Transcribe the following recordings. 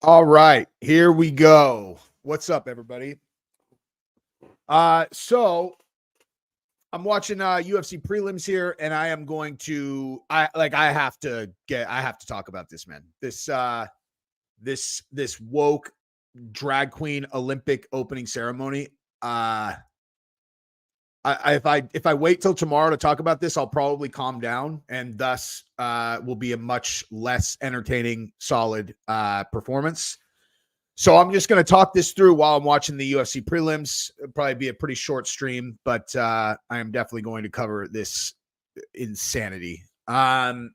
All right, here we go. What's up, everybody? So I'm watching UFC prelims here, and I am going to I have to talk about this, man. This woke drag queen Olympic opening ceremony. Uh if I wait till tomorrow to talk about this, I'll probably calm down, and thus will be a much less entertaining, solid performance. So I'm just going to talk this through while I'm watching the UFC prelims. It'll probably be a pretty short stream, but I am definitely going to cover this insanity. So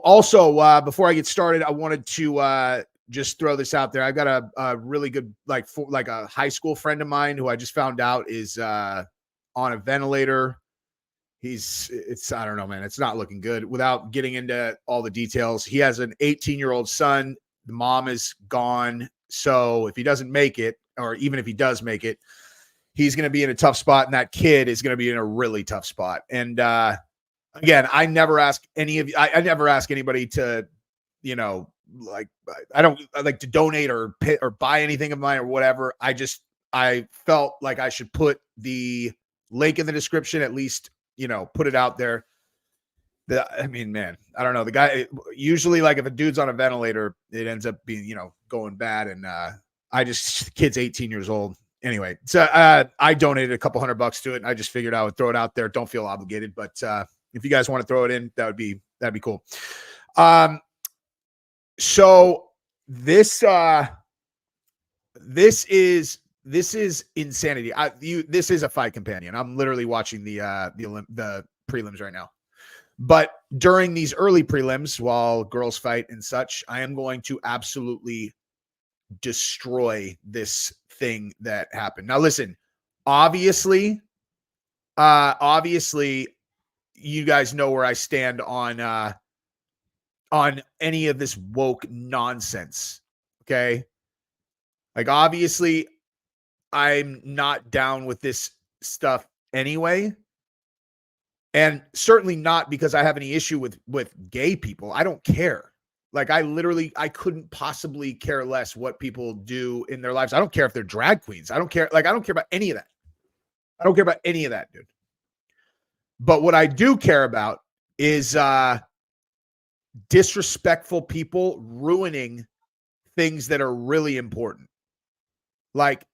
also before I get started, I wanted to just throw this out there. I've got a really good like a high school friend of mine who I just found out is on a ventilator. It's I don't know, man. It's not looking good. Without getting into all the details, he has an 18-year-old son. The mom is gone. So if he doesn't make it, or even if he does make it, he's going to be in a tough spot, and that kid is going to be in a really tough spot. And again, I never ask any of you. I never ask anybody to, like I don't like to donate or buy anything of mine or whatever. I felt like I should put the link in the description, at least, put it out there. I mean, man, I don't know. The guy usually, like, if a dude's on a ventilator, it ends up being, going bad. And the kid's 18 years old. Anyway, so I donated a couple $100 to it, and I just figured I would throw it out there. Don't feel obligated, but if you guys want to throw it in, that'd be cool. So this is insanity. This is a fight companion. I'm literally watching the prelims right now. But during these early prelims, while girls fight and such, I am going to absolutely destroy this thing that happened. Now, listen, obviously, you guys know where I stand on any of this woke nonsense. Okay. Like, obviously, I'm not down with this stuff anyway. And certainly not because I have any issue with gay people. I don't care. Like, I couldn't possibly care less what people do in their lives. I don't care if they're drag queens. I don't care. Like, I don't care about any of that. I don't care about any of that, dude. But what I do care about is disrespectful people ruining things that are really important. Like,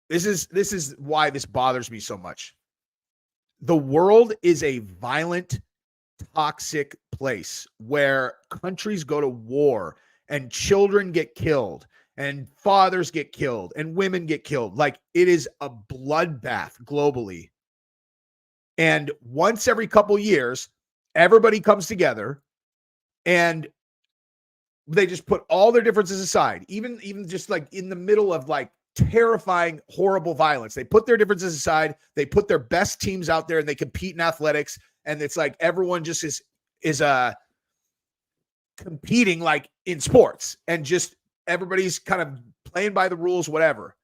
this is why this bothers me so much. The world is a violent, toxic place where countries go to war and children get killed and fathers get killed and women get killed. Like, it is a bloodbath globally. And once every couple years, everybody comes together and they just put all their differences aside, even just like in the middle of like terrifying, horrible violence. They put their differences aside. They put their best teams out there and they compete in athletics. And it's like everyone just is competing like in sports, and just everybody's kind of playing by the rules, whatever.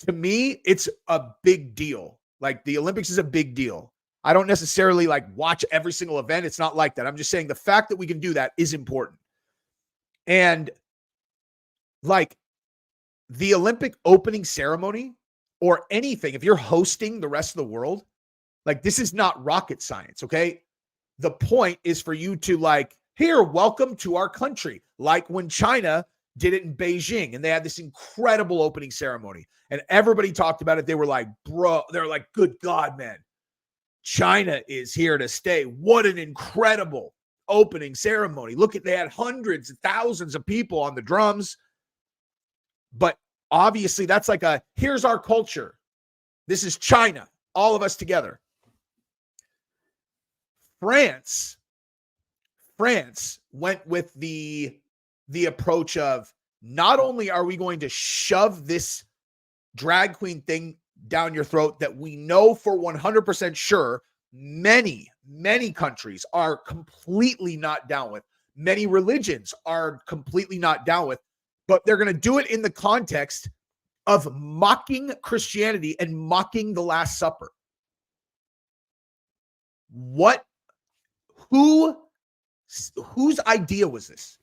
To me, it's a big deal. Like, the Olympics is a big deal. I don't necessarily like watch every single event. It's not like that. I'm just saying the fact that we can do that is important. And like, the Olympic opening ceremony or anything, if you're hosting the rest of the world, like, this is not rocket science, okay? The point is for you to, like, here, welcome to our country. Like when China did it in Beijing and they had this incredible opening ceremony and everybody talked about it. They were like, bro, they're like, good God, man, China is here to stay. What an incredible opening ceremony. Look at, they had hundreds of thousands of people on the drums. But obviously that's like here's our culture. This is China, all of us together. France went with the approach of, not only are we going to shove this drag queen thing down your throat that we know for 100% sure many countries are completely not down with, many religions are completely not down with, but they're going to do it in the context of mocking Christianity and mocking the Last Supper. Whose idea was this?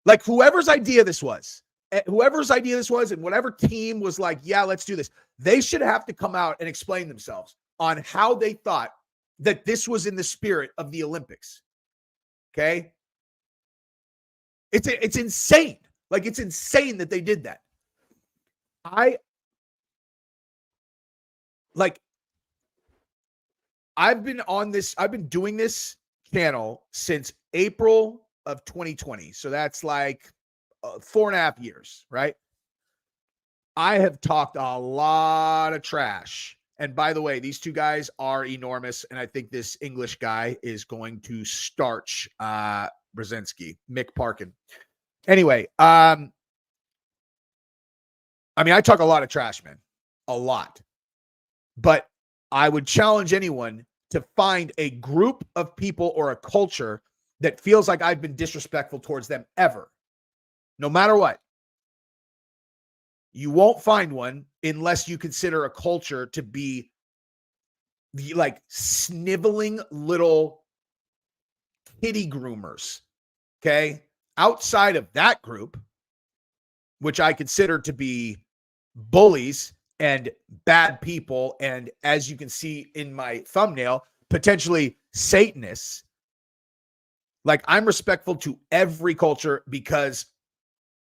Like whoever's idea this was, and whatever team was like, yeah, let's do this, they should have to come out and explain themselves on how they thought that this was in the spirit of the Olympics. Okay? It's insane. Like, it's insane that they did that. I've been doing this channel since April of 2020. So that's like 4.5 years, right? I have talked a lot of trash. And by the way, these two guys are enormous. And I think this English guy is going to starch Brzezinski, Mick Parkin. Anyway, I mean, I talk a lot of trash, man. A lot. But I would challenge anyone to find a group of people or a culture that feels like I've been disrespectful towards them ever. No matter what. You won't find one unless you consider a culture to be the like sniveling little kitty groomers. Okay. Outside of that group, which I consider to be bullies and bad people, and as you can see in my thumbnail, potentially Satanists. Like, I'm respectful to every culture because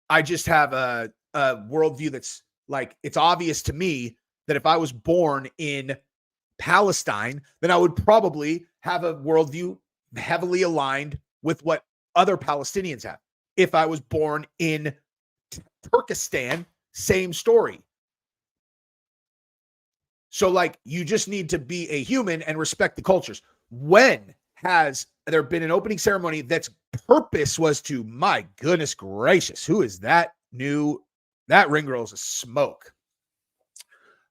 I just have a worldview that's like, it's obvious to me that if I was born in Palestine, then I would probably have a worldview heavily aligned with what other Palestinians have. If I was born in Turkestan, same story. So, like, you just need to be a human and respect the cultures. When has there been an opening ceremony that's purpose was to, my goodness gracious, who is that that ring girl is a smoke.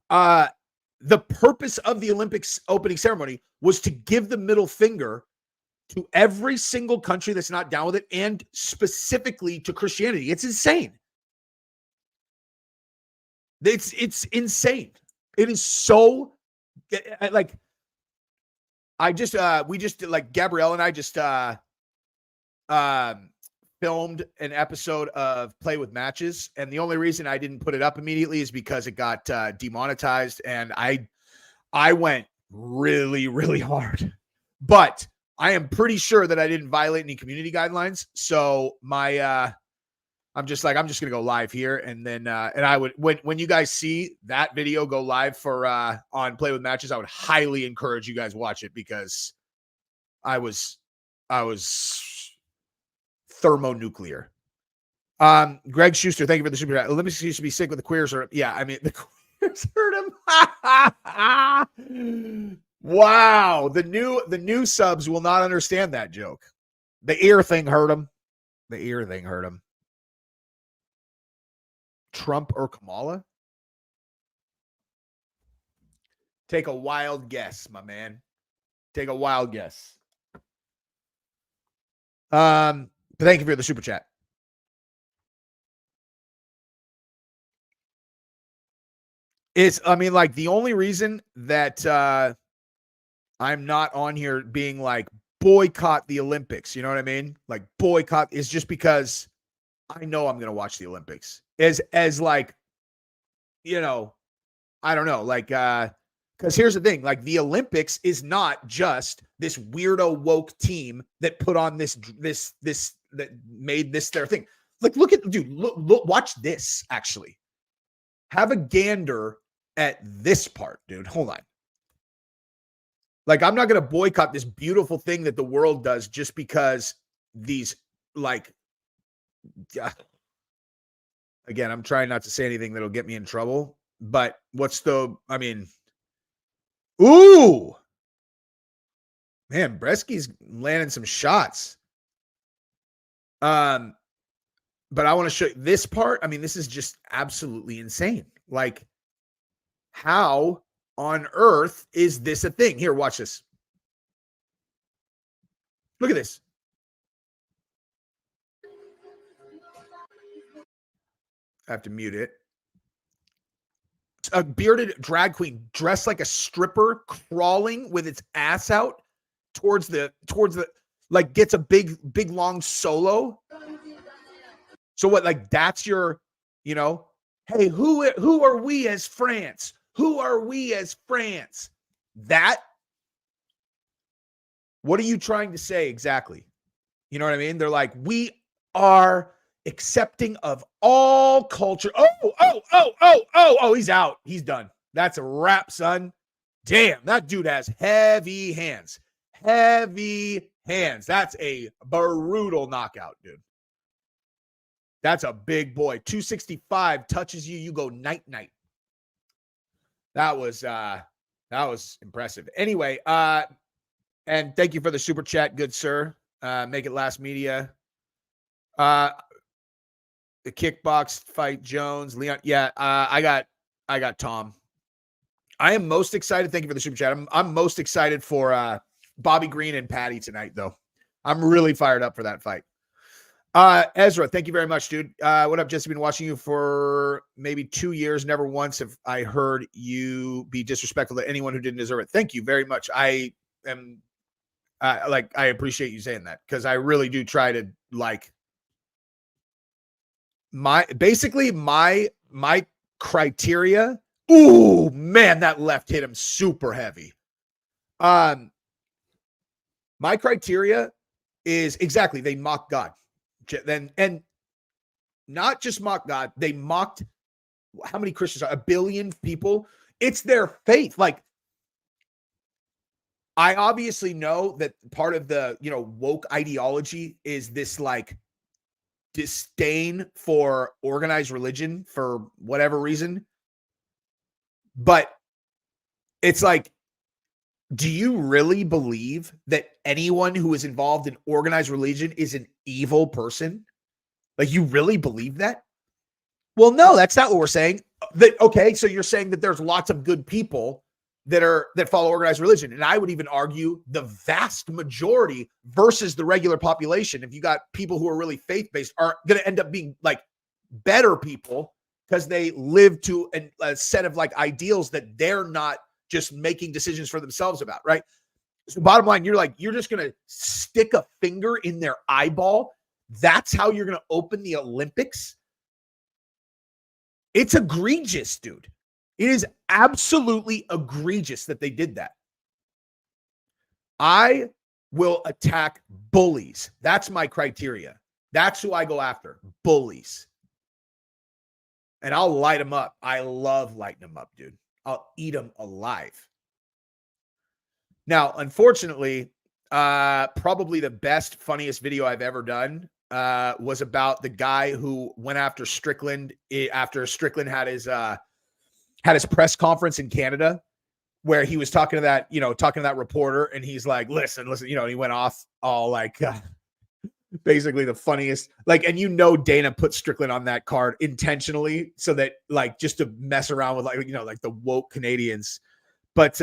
The purpose of the Olympics opening ceremony was to give the middle finger to every single country that's not down with it, and specifically to Christianity. It's insane. It's insane. It is so, like, we just like Gabrielle and I just filmed an episode of Play with Matches, and the only reason I didn't put it up immediately is because it got demonetized, and I went really, really hard. But I am pretty sure that I didn't violate any community guidelines. So I'm just going to go live here. And then, and I would, when you guys see that video go live for, on Play with Matches, I would highly encourage you guys watch it, because I was thermonuclear. Greg Schuster, thank you for the super chat. Olympics used to be sick with the queers. Yeah, I mean, the queers hurt him. Wow. The new subs will not understand that joke. The ear thing hurt him. Trump or Kamala? Take a wild guess, my man. Take a wild guess. But thank you for the super chat. I mean, like, the only reason that I'm not on here being like, boycott the Olympics, you know what I mean? Like, boycott, is just because I know I'm going to watch the Olympics. As like, you know, I don't know, like, because here's the thing, like, the Olympics is not just this weirdo woke team that put on this that made this their thing. Like, look, watch this, actually. Have a gander at this part, dude. Hold on. Like, I'm not going to boycott this beautiful thing that the world does just because these, like, again, I'm trying not to say anything that'll get me in trouble, but ooh, man, Bresky's landing some shots. But I want to show you this part. I mean, this is just absolutely insane. Like, how on earth is this a thing? Here, watch this. Look at this. I have to mute it. A bearded drag queen dressed like a stripper, crawling with its ass out towards the, like, gets a big long solo. So what, like, that's your, hey, who are we as France? Who are we as France? That, what are you trying to say exactly? You know what I mean? They're like, we are accepting of all culture. Oh, he's out. He's done. That's a wrap, son. Damn, that dude has heavy hands. Heavy hands. That's a brutal knockout, dude. That's a big boy. 265 touches you, you go night-night. That was impressive. Anyway, and thank you for the super chat, good sir. Make it last media. The kickbox fight, Jones, Leon. Yeah, I got Tom. I am most excited. Thank you for the super chat. I'm most excited for Bobby Green and Patty tonight, though. I'm really fired up for that fight. Ezra, thank you very much, dude. What up, Jesse? Been watching you for maybe 2 years. Never once have I heard you be disrespectful to anyone who didn't deserve it. Thank you very much. I am I appreciate you saying that, because I really do try to, like, my criteria. Ooh, man, that left hit him super heavy. My criteria is exactly, they mock God. Then, and not just mock God, they mocked, how many Christians are 1 billion people? It's their faith. Like, I obviously know that part of the, woke ideology is this, like, disdain for organized religion for whatever reason. But it's like, do you really believe that anyone who is involved in organized religion is an evil person? Like, you really believe that? Well, no, that's not what we're saying. Okay, so you're saying that there's lots of good people that follow organized religion. And I would even argue the vast majority versus the regular population, if you got people who are really faith-based, are going to end up being, like, better people because they live to a set of, like, ideals that they're not just making decisions for themselves about, right? So bottom line, you're just going to stick a finger in their eyeball. That's how you're going to open the Olympics. It's egregious, dude. It is absolutely egregious that they did that. I will attack bullies. That's my criteria. That's who I go after, bullies. And I'll light them up. I love lighting them up, dude. I'll eat them alive. Now, unfortunately, probably the best, funniest video I've ever done was about the guy who went after Strickland after Strickland had his press conference in Canada, where he was talking to that reporter, and he's like, listen, he went off all like basically the funniest, like, and Dana put Strickland on that card intentionally so that, like, just to mess around with, like the woke Canadians. But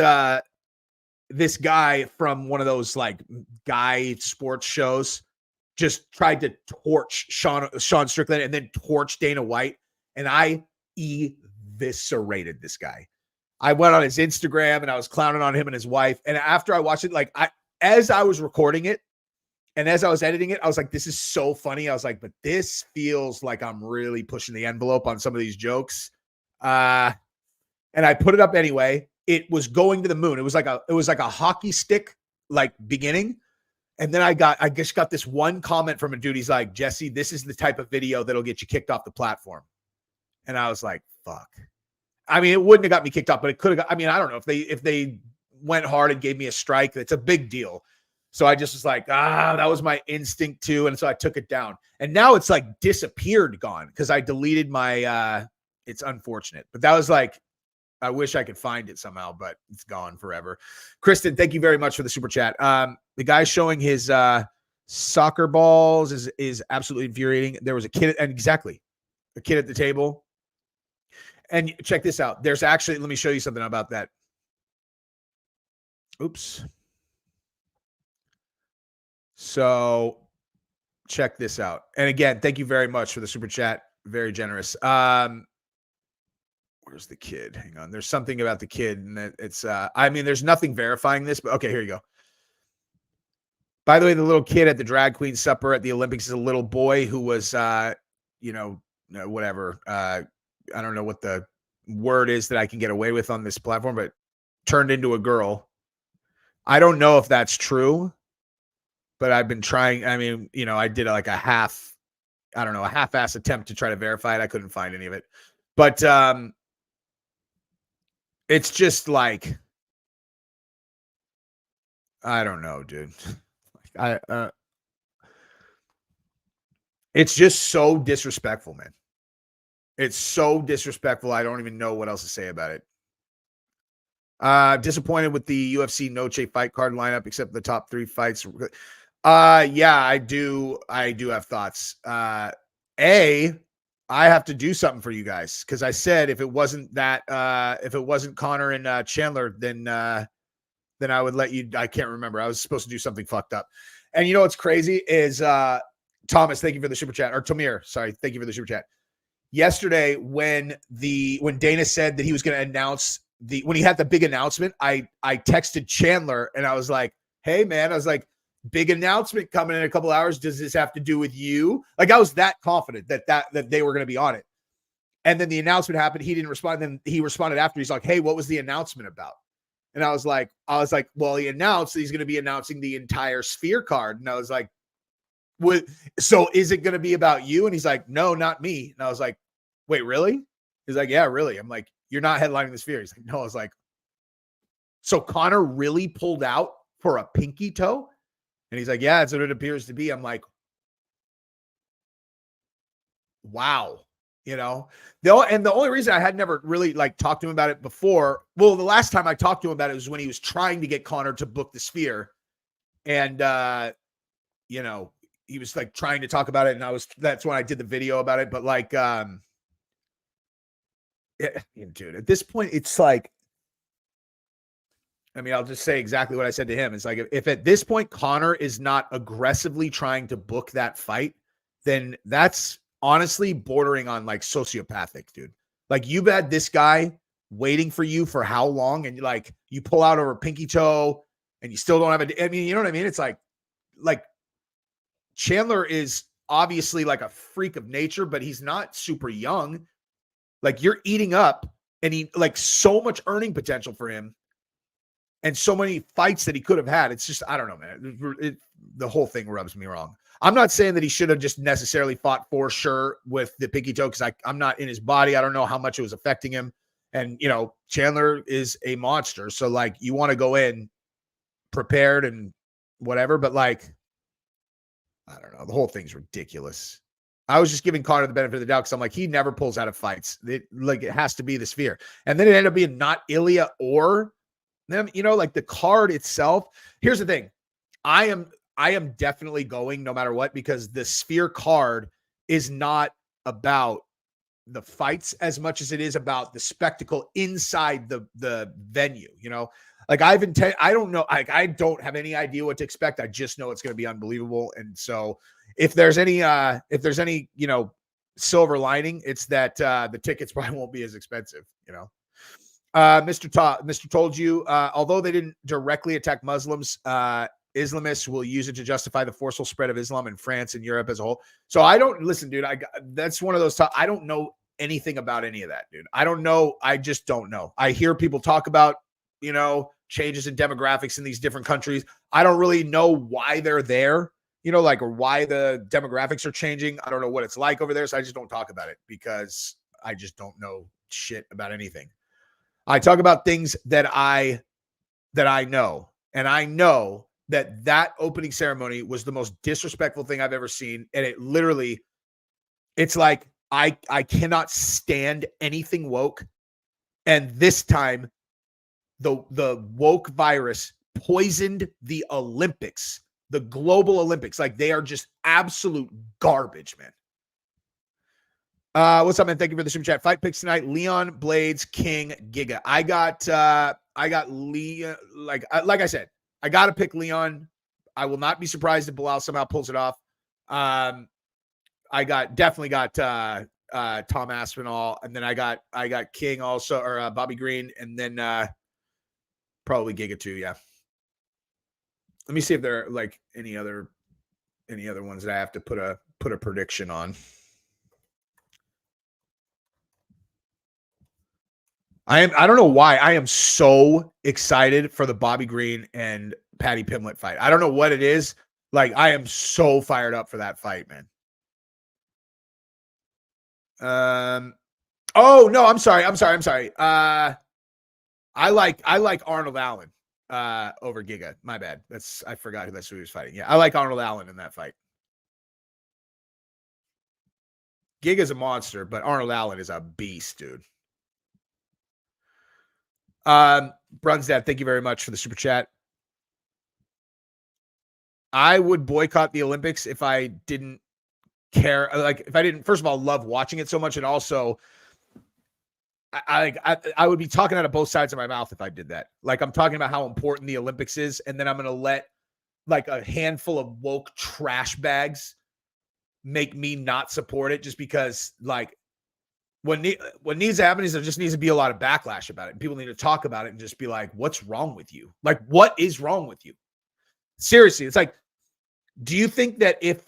this guy from one of those, like, guy sports shows just tried to torch Sean Strickland and then torch Dana White. And I eviscerated this guy. I went on his Instagram and I was clowning on him and his wife. And after I watched it, like, as I was recording it and as I was editing it, I was like, this is so funny. I was like, but this feels like I'm really pushing the envelope on some of these jokes. And I put it up anyway. It was going to the moon. It was like a hockey stick, like, beginning. And then I just got this one comment from a dude. He's like, Jesse, this is the type of video that'll get you kicked off the platform. And I was like, fuck. I mean, it wouldn't have got me kicked off, but it could have got, I mean, I don't know if they went hard and gave me a strike. It's a big deal. So I just was like, that was my instinct too. And so I took it down. And now it's, like, disappeared, gone, because I deleted my, it's unfortunate. But that was, like, I wish I could find it somehow, but it's gone forever. Kristen, thank you very much for the super chat. The guy showing his soccer balls is absolutely infuriating. There was a kid at the table. And check this out. There's actually, let me show you something about that. Oops. So check this out. And again, thank you very much for the super chat. Very generous. Where's the kid? Hang on. There's something about the kid, and it's I mean, there's nothing verifying this, but okay, here you go. By the way, the little kid at the drag queen supper at the Olympics is a little boy who was whatever. I don't know what the word is that I can get away with on this platform, but turned into a girl. I don't know if that's true, but I've been trying. I mean, I did like a half-ass attempt to try to verify it. I couldn't find any of it. But it's just like, I don't know, dude. It's just so disrespectful, man. It's so disrespectful. I don't even know what else to say about it. Disappointed with the UFC Noche fight card lineup, except the top 3 fights. Yeah, I do have thoughts. I have to do something for you guys, because I said if it wasn't Connor and Chandler, then I would let you. I can't remember. I was supposed to do something fucked up. And you know what's crazy is Thomas, thank you for the super chat. Or Tamir, sorry, thank you for the super chat. Yesterday, when Dana said that he was going to announce when he had the big announcement, I texted Chandler and I was like, "Hey man," I was like, "Big announcement coming in a couple hours. Does this have to do with you?" Like, I was that confident that they were going to be on it. And then the announcement happened. He didn't respond. Then he responded after. He's like, "Hey, what was the announcement about?" And I was like, "Well, he announced that he's going to be announcing the entire Sphere card." And I was like, so is it going to be about you? And he's like, "No, not me." And I was like, "Wait, really?" He's like, "Yeah, really." I'm like, "You're not headlining the Sphere." He's like, "No." I was like, "So Connor really pulled out for a pinky toe?" And he's like, "Yeah, that's what it appears to be." I'm like, wow. The only reason I had never really like talked to him about it before, well, the last time I talked to him about it was when he was trying to get Connor to book the Sphere. And he was like trying to talk about it, and that's when I did the video about it. But like, dude, at this point, it's like, I mean, I'll just say exactly what I said to him. It's like, if at this point Connor is not aggressively trying to book that fight, then that's honestly bordering on like sociopathic, dude. Like, you've had this guy waiting for you for how long? And you pull out over a pinky toe and you still don't have I mean, you know what I mean? It's like Chandler is obviously like a freak of nature, but he's not super young. Like, you're eating up, and he like so much earning potential for him and so many fights that he could have had. It's just, I don't know, man. The whole thing rubs me wrong. I'm not saying that he should have just necessarily fought for sure with the pinky toe, because I'm not in his body. I don't know how much it was affecting him. And, Chandler is a monster. So, like, you want to go in prepared and whatever. But, like, I don't know. The whole thing's ridiculous. I was just giving Connor the benefit of the doubt because I'm like, he never pulls out of fights. It has to be the Sphere. And then it ended up being not Ilya or them, like the card itself. Here's the thing. I am definitely going no matter what, because the Sphere card is not about the fights as much as it is about the spectacle inside the venue. Like, I don't know. I don't have any idea what to expect. I just know it's going to be unbelievable. And so if there's any silver lining, it's that the tickets probably won't be as expensive. Mr. Told You, although they didn't directly attack Muslims, Islamists will use it to justify the forceful spread of Islam in France and Europe as a whole. So I don't listen, dude. That's one of those. I don't know anything about any of that, dude. I don't know. I just don't know. I hear people talk about, changes in demographics in these different countries. I don't really know why they're there, or why the demographics are changing. I don't know what it's like over there. So I just don't talk about it, because I just don't know shit about anything. I talk about things that I know, and I know that opening ceremony was the most disrespectful thing I've ever seen. And it's like, I cannot stand anything woke. And this time the woke virus poisoned the Olympics, the global Olympics. Like, they are just absolute garbage, man. What's up, man? Thank you for the super chat. Fight picks tonight: Leon, Blades, King, Giga. I got Leon. Like I said, I got to pick Leon. I will not be surprised if Bilal somehow pulls it off. I definitely got Tom Aspinall, and then I got King also, or Bobby Green, and then probably Giga too. Yeah. Let me see if there are like any other ones that I have to put a prediction on. I don't know why. I am so excited for the Bobby Green and Patty Pimlet fight. I don't know what it is. Like, I am so fired up for that fight, man. Oh no, I'm sorry. I like Arnold Allen over Giga. My bad. I forgot that's who he was fighting. Yeah, I like Arnold Allen in that fight. Giga's a monster, but Arnold Allen is a beast, dude. Brunsdad, thank you very much for the super chat. I would boycott the Olympics if I didn't care. Like, if I didn't, first of all, love watching it so much, and also I would be talking out of both sides of my mouth if I did that. Like, I'm talking about how important the Olympics is, and then I'm going to let like a handful of woke trash bags make me not support it just because, like, what needs to happen is there just needs to be a lot of backlash about it. And people need to talk about it and just be like, what's wrong with you? Like, what is wrong with you? Seriously, it's like, do you think that if,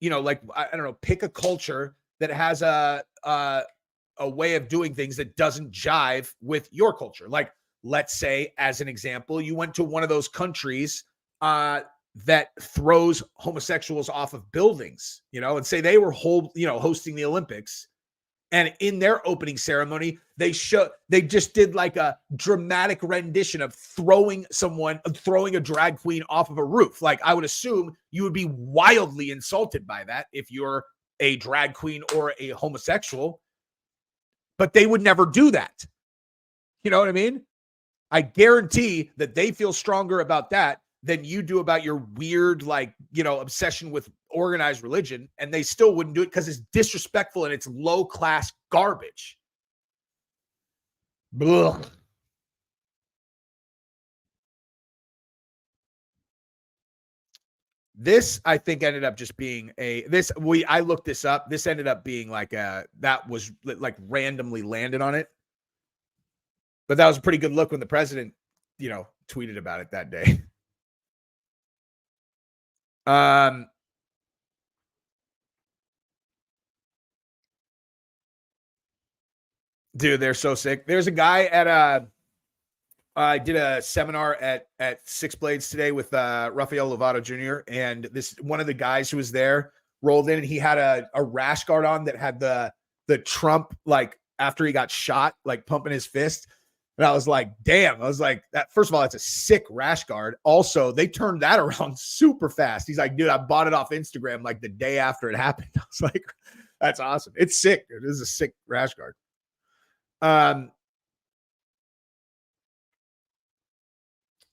you know, like, I don't know, pick a culture that has a way of doing things that doesn't jive with your culture. Like, let's say, as an example, you went to one of those countries that throws homosexuals off of buildings, you know, and say they were hosting the Olympics. And in their opening ceremony, they just did like a dramatic rendition of throwing a drag queen off of a roof. Like, I would assume you would be wildly insulted by that if you're a drag queen or a homosexual, but they would never do that. You know what I mean? I guarantee that they feel stronger about that than you do about your weird, like, you know, obsession with organized religion, and they still wouldn't do it because it's disrespectful and it's low-class garbage. Blah. This, I think, ended up just being I looked this up. This ended up being like that was like randomly landed on it. But that was a pretty good look when the president, you know, tweeted about it that day. Dude, they're so sick. There's a guy at I did a seminar at Six Blades today with Rafael Lovato Jr. And this one of the guys who was there rolled in and he had a rash guard on that had the Trump, like, after he got shot, like, pumping his fist. And I was like, damn. I was like, that, first of all, that's a sick rash guard. Also, they turned that around super fast. He's like, dude, I bought it off Instagram like the day after it happened. I was like, that's awesome. It's sick. It is a sick rash guard.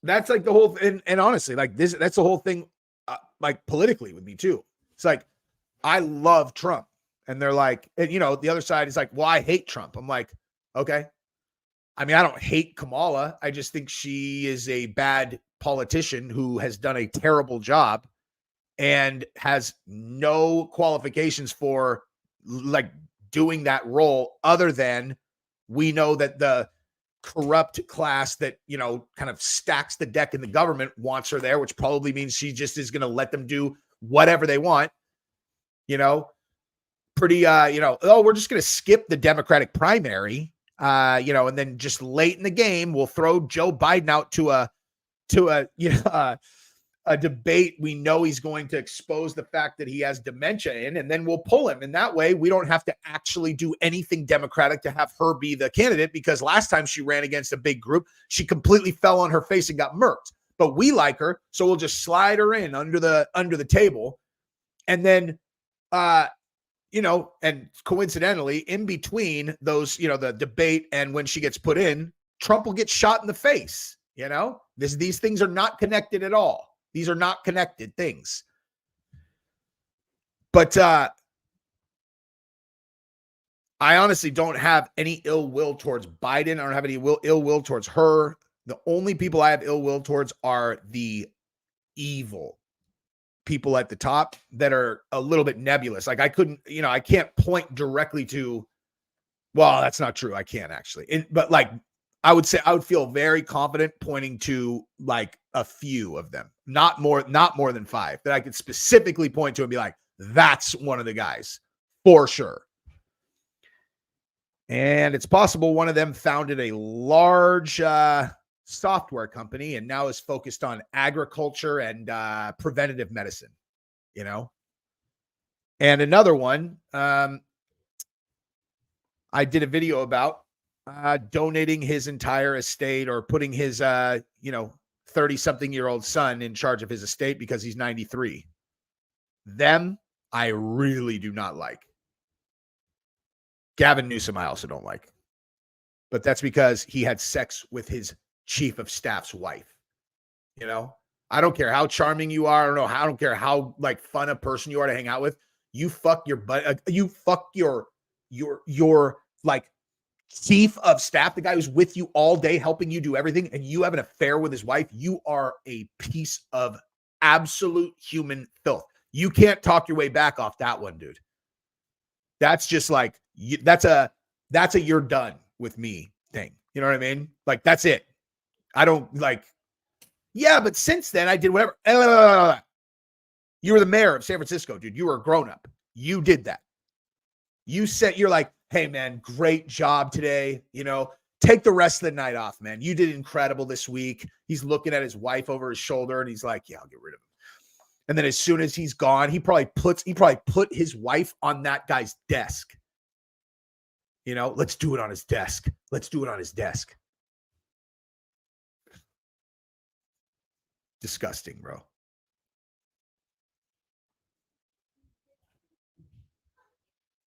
That's like the whole, and honestly, like that's the whole thing, like, politically with me too. It's like, I love Trump, and they're like, and, you know, the other side is like, well, I hate Trump. I'm like, okay. I mean, I don't hate Kamala. I just think she is a bad politician who has done a terrible job and has no qualifications for, like, doing that role, other than we know that the corrupt class that, you know, kind of stacks the deck in the government wants her there, which probably means she just is going to let them do whatever they want, you know, pretty, you know, oh, we're just going to skip the Democratic primary, you know, and then just late in the game, we'll throw Joe Biden out to a, you know, a debate we know he's going to expose the fact that he has dementia in, and then we'll pull him. And that way we don't have to actually do anything Democratic to have her be the candidate, because last time she ran against a big group, she completely fell on her face and got murked. But we like her, so we'll just slide her in under the table. And then, you know, and coincidentally, in between those, you know, the debate and when she gets put in, Trump will get shot in the face. You know, these things are not connected at all. These are not connected things. But I honestly don't have any ill will towards Biden. I don't have any ill will towards her. The only people I have ill will towards are the evil people at the top that are a little bit nebulous. Like, I can't point directly to, well, that's not true. I can't actually. But like, I would say I would feel very confident pointing to like a few of them, not more than 5 that I could specifically point to and be like, that's one of the guys for sure. And it's possible one of them founded a large software company and now is focused on agriculture and preventative medicine, you know? And another one, I did a video about donating his entire estate or putting his, 30-something-year-old son in charge of his estate because he's 93. Them, I really do not like. Gavin Newsom, I also don't like. But that's because he had sex with his chief of staff's wife. You know, I don't care how charming you are. I don't care how like fun a person you are to hang out with. You fuck your butt. You fuck your like chief of staff, the guy who's with you all day, helping you do everything, and you have an affair with his wife. You are a piece of absolute human filth. You can't talk your way back off that one, dude. That's just like that's a you're done with me thing. You know what I mean? Like that's it. I don't like. Yeah, but since then I did whatever. You were the mayor of San Francisco, dude. You were a grown up. You did that. You said you're like, hey man, great job today. You know, take the rest of the night off, man. You did incredible this week. He's looking at his wife over his shoulder and he's like, yeah, I'll get rid of him. And then as soon as he's gone, he probably put his wife on that guy's desk. You know, let's do it on his desk. Let's do it on his desk. Disgusting, bro.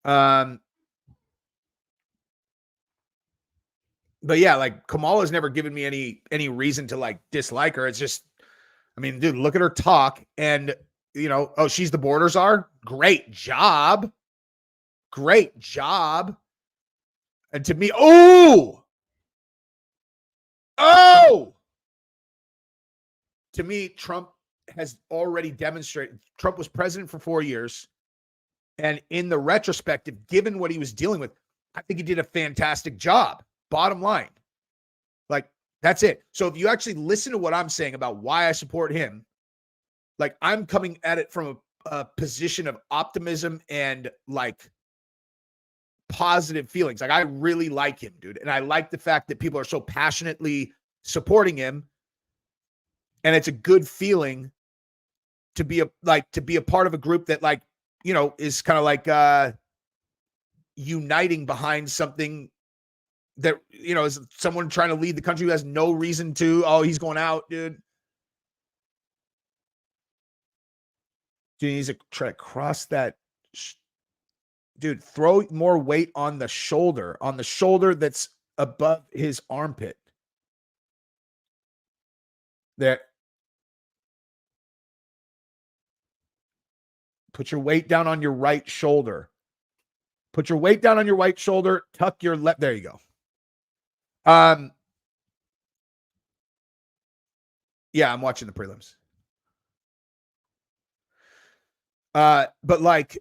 But yeah, like Kamala's never given me any reason to like dislike her. It's just, I mean, dude, look at her talk and, you know, oh, she's the border czar. Great job. Great job. And to me, to me, Trump has already demonstrated. Trump was president for 4 years. And in the retrospective, given what he was dealing with, I think he did a fantastic job. Bottom line. Like, that's it. So if you actually listen to what I'm saying about why I support him, like I'm coming at it from a position of optimism and like positive feelings. Like I really like him, dude. And I like the fact that people are so passionately supporting him. And it's a good feeling to be a part of a group that like, you know, is kind of like uniting behind something that, you know, is someone trying to lead the country who has no reason to. Oh, he's going out, dude. Dude, he needs to try to cross that. Dude, throw more weight on the shoulder that's above his armpit. There. Put your weight down on your right shoulder. Put your weight down on your right shoulder. Tuck your left. There you go. Yeah, I'm watching the prelims. But like,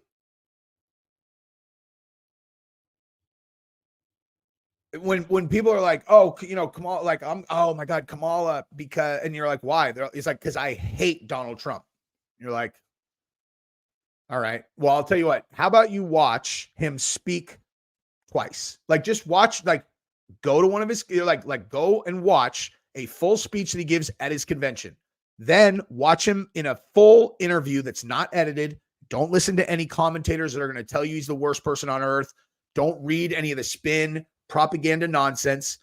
when people are like, oh, you know, Kamala, like oh my God, Kamala, because, and you're like, why? It's like, because I hate Donald Trump. You're like, all right, well, I'll tell you what, how about you watch him speak twice? Like, just watch, like, go to one of his, like go and watch a full speech that he gives at his convention. Then watch him in a full interview that's not edited. Don't listen to any commentators that are going to tell you he's the worst person on earth. Don't read any of the spin propaganda nonsense.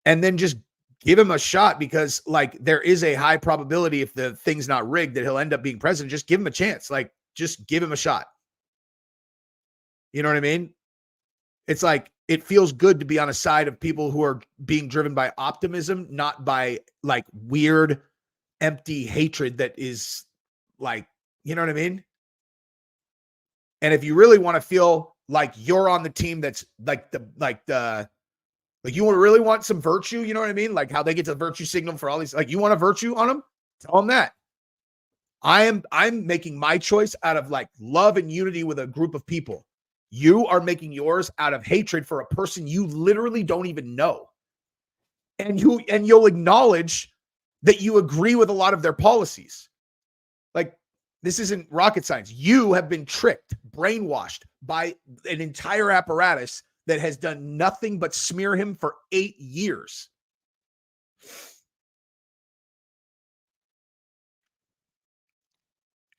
And then just give him a shot, because like there is a high probability, if the thing's not rigged, that he'll end up being president. Just give him a chance. Like, just give him a shot. You know what I mean? It's like, it feels good to be on a side of people who are being driven by optimism, not by like weird, empty hatred that is like, you know what I mean? And if you really want to feel like you're on the team that's like you want to really want some virtue, you know what I mean? Like how they get the virtue signal for all these, like you want a virtue on them, tell them that. I'm making my choice out of like love and unity with a group of people. You are making yours out of hatred for a person you literally don't even know. And you'll acknowledge that you agree with a lot of their policies. Like, this isn't rocket science. You have been tricked, brainwashed by an entire apparatus that has done nothing but smear him for 8 years.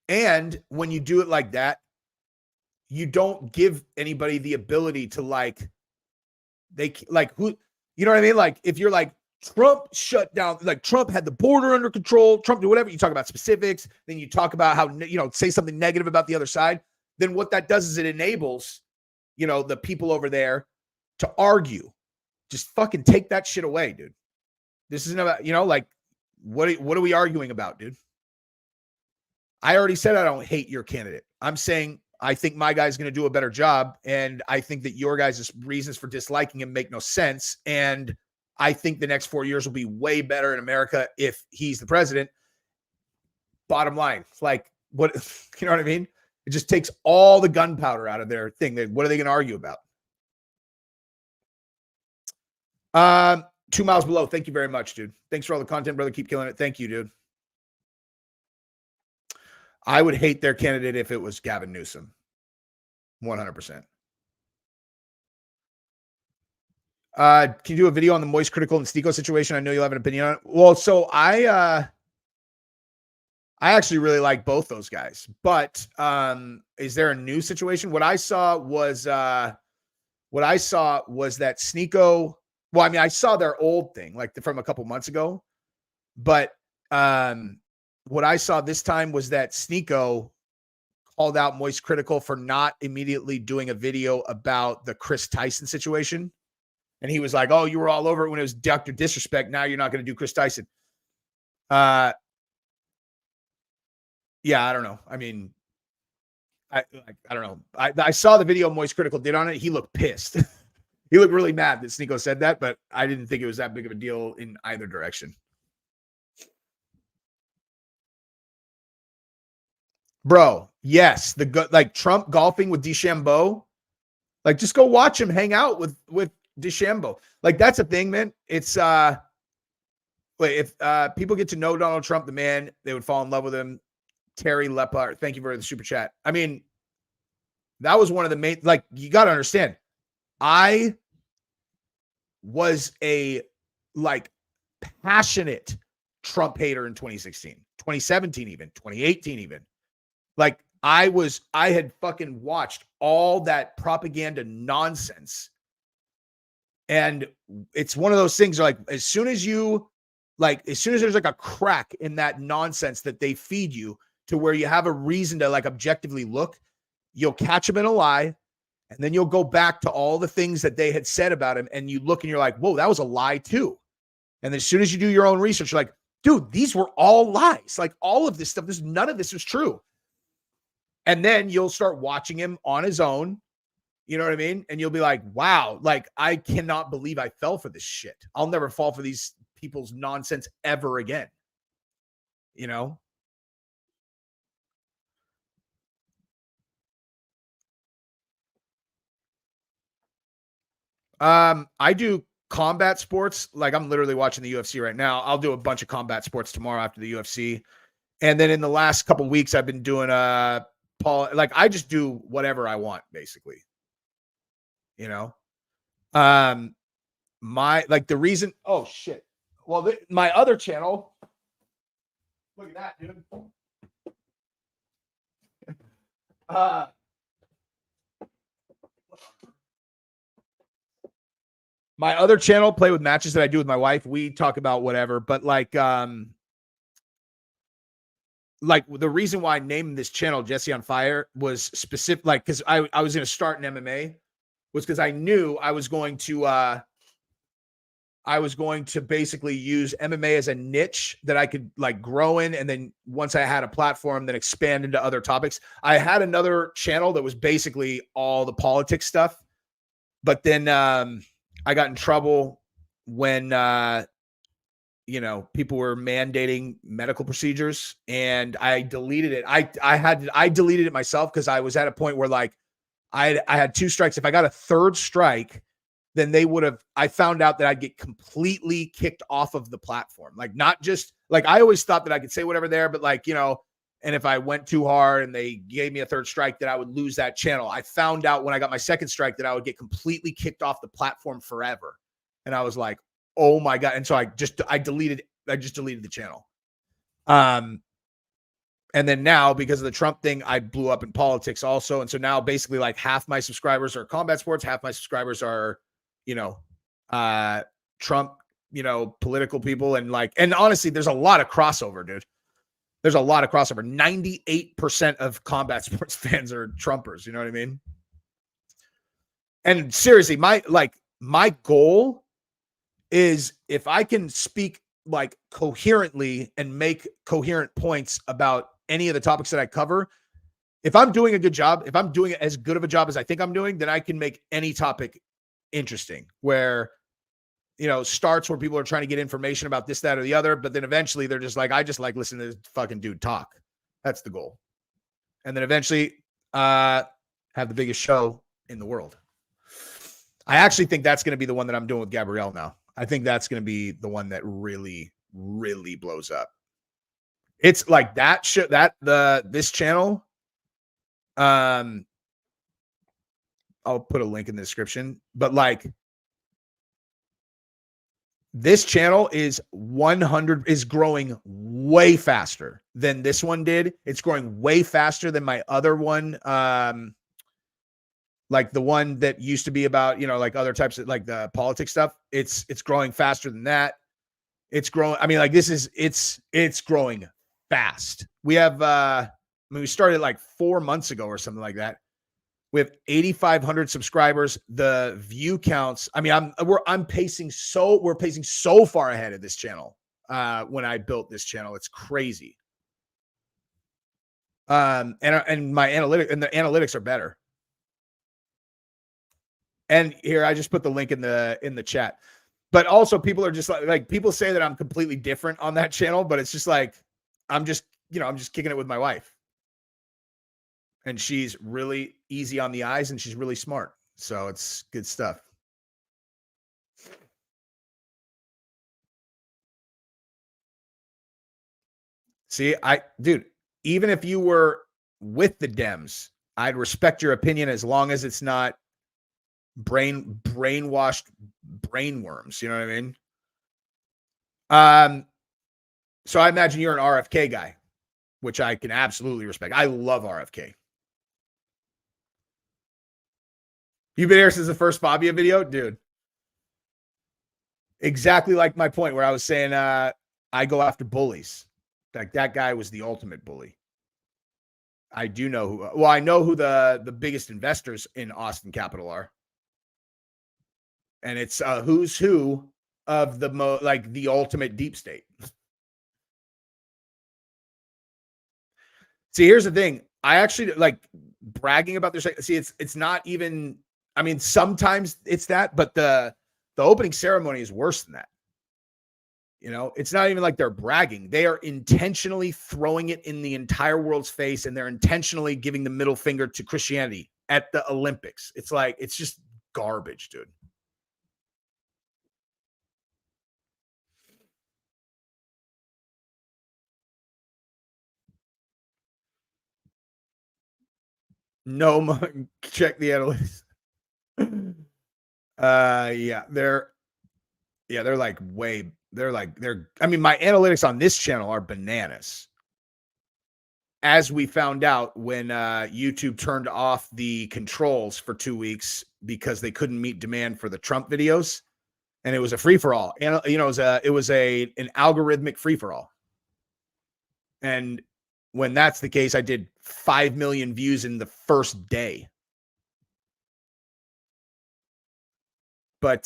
And when you do it like that, you don't give anybody the ability to like who, you know what I mean? Like if you're like Trump shut down, like Trump had the border under control, Trump did whatever, you talk about specifics, then you talk about how, say something negative about the other side. Then what that does is it enables, the people over there to argue. Just fucking take that shit away, dude. This isn't about, what are we arguing about, dude? I already said I don't hate your candidate. I'm saying I think my guy's going to do a better job, and I think that your guys' reasons for disliking him make no sense, and I think the next 4 years will be way better in America if he's the president. Bottom line, it's like, what, you know what I mean? It just takes all the gunpowder out of their thing. What are they going to argue about? 2 miles below. Thank you very much, dude. Thanks for all the content, brother. Keep killing it. Thank you, dude. I would hate their candidate if it was Gavin Newsom. 100%. Can you do a video on the Moist, Critical, and Stico situation? I know you'll have an opinion on it. Well, so I actually really like both those guys, but is there a new situation? What I saw was that Sneeko. Well, I mean, I saw their old thing like from a couple months ago, but what I saw this time was that Sneeko called out Moist Critical for not immediately doing a video about the Chris Tyson situation. And he was like, oh, you were all over it when it was Dr. Disrespect. Now you're not going to do Chris Tyson. Yeah, I don't know. I mean, I don't know. I saw the video Moist Critical did on it. He looked pissed. He looked really mad that Sneeko said that, but I didn't think it was that big of a deal in either direction. Bro, yes, like Trump golfing with DeChambeau. Like, just go watch him hang out with DeChambeau. Like, that's a thing, man. It's if people get to know Donald Trump, the man, they would fall in love with him. Terry Lepard, thank you for the super chat. I mean, that was one of the main, like, you got to understand. I was a like passionate Trump hater in 2016, 2017, even 2018, even. Like I had fucking watched all that propaganda nonsense. And it's one of those things like, as soon as there's like a crack in that nonsense that they feed you to where you have a reason to like objectively look, you'll catch them in a lie. And then you'll go back to all the things that they had said about him. And you look and you're like, whoa, that was a lie too. And as soon as you do your own research, you're like, dude, these were all lies. Like all of this stuff, none of this was true. And then you'll start watching him on his own. You know what I mean? And you'll be like, wow, like I cannot believe I fell for this shit. I'll never fall for these people's nonsense ever again. You know? I do combat sports. Like I'm literally watching the UFC right now. I'll do a bunch of combat sports tomorrow after the UFC. And then in the last couple of weeks, I've been doing like I just do whatever I want, basically. You know? The reason, oh shit. Well, my other channel, look at that, dude. My other channel, Play with Matches, that I do with my wife, we talk about whatever, but like the reason why I named this channel Jesse on Fire was specific, like, because I was going to start an MMA, was because I knew I was going to basically use MMA as a niche that I could like grow in, and then once I had a platform, then expand into other topics. I had another channel that was basically all the politics stuff, but then I got in trouble when, people were mandating medical procedures, and I deleted it. I deleted it myself because I was at a point where like I had 2 strikes. If I got a 3rd strike, then I found out that I'd get completely kicked off of the platform. Like not just like, I always thought that I could say whatever there, but like, and if I went too hard and they gave me a third strike, that I would lose that channel. I found out when I got my second strike that I would get completely kicked off the platform forever. And I was like, oh my God. And so I just deleted the channel. And then now, because of the Trump thing, I blew up in politics also. And so now basically like half my subscribers are combat sports, half my subscribers are, Trump, political people. And honestly, there's a lot of crossover, dude. There's a lot of crossover. 98% of combat sports fans are Trumpers. You know what I mean? And seriously, my goal is, if I can speak like coherently and make coherent points about any of the topics that I cover, if I'm doing a good job, if I'm doing as good of a job as I think I'm doing, then I can make any topic interesting, where, starts where people are trying to get information about this, that, or the other, but then eventually they're just like, I just like listening to this fucking dude talk. That's the goal. And then eventually have the biggest show in the world. I actually think that's going to be the one that I'm doing with Gabrielle now. I think that's going to be the one that really, really blows up. It's like that this channel. I'll put a link in the description, but like, this channel is growing way faster than this one did. It's growing way faster than my other one. Like the one that used to be about, like other types of like the politics stuff. It's growing faster than that. It's growing. I mean, like it's growing fast. We have, we started like 4 months ago or something like that. We have 8,500 subscribers. The view counts. I mean, we're pacing so far ahead of this channel. When I built this channel, it's crazy. And my the analytics are better. And here, I just put the link in the chat. But also, people are just like people say that I'm completely different on that channel, but it's just like I'm just kicking it with my wife. And she's really easy on the eyes, and she's really smart. So it's good stuff. See, dude, even if you were with the Dems, I'd respect your opinion as long as it's not brainwashed brainworms. You know what I mean? So I imagine you're an RFK guy, which I can absolutely respect. I love RFK. You've been here since the first Fabia video, dude. Exactly like my point where I was saying I go after bullies. Like that guy was the ultimate bully. I do know I know who the biggest investors in Austin Capital are. And it's who's who of the ultimate deep state. See, here's the thing. I actually like bragging about this. See, it's not even, I mean, sometimes it's that, but the opening ceremony is worse than that. It's not even like they're bragging. They are intentionally throwing it in the entire world's face, and they're intentionally giving the middle finger to Christianity at the Olympics. It's like, it's just garbage, dude. No, check the analytics. I mean, my analytics on this channel are bananas. As we found out when YouTube turned off the controls for 2 weeks because they couldn't meet demand for the Trump videos, and it was a free for all. And it was an algorithmic free for all. And when that's the case, I did 5 million views in the first day. But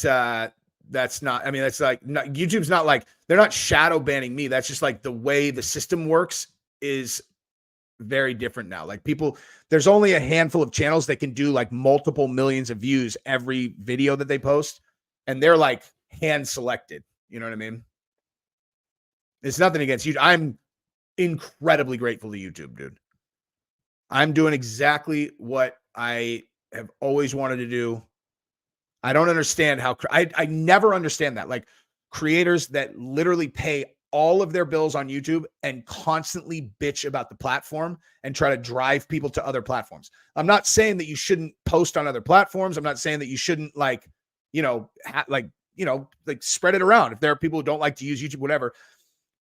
that's not, I mean, that's like, YouTube's not like, they're not shadow banning me. That's just like the way the system works is very different now. Like there's only a handful of channels that can do like multiple millions of views every video that they post. And they're like hand selected. You know what I mean? It's nothing against you. I'm incredibly grateful to YouTube, dude. I'm doing exactly what I have always wanted to do. I don't understand how I never understand that. Like creators that literally pay all of their bills on YouTube and constantly bitch about the platform and try to drive people to other platforms. I'm not saying that you shouldn't post on other platforms. I'm not saying that you shouldn't like spread it around. If there are people who don't like to use YouTube, whatever.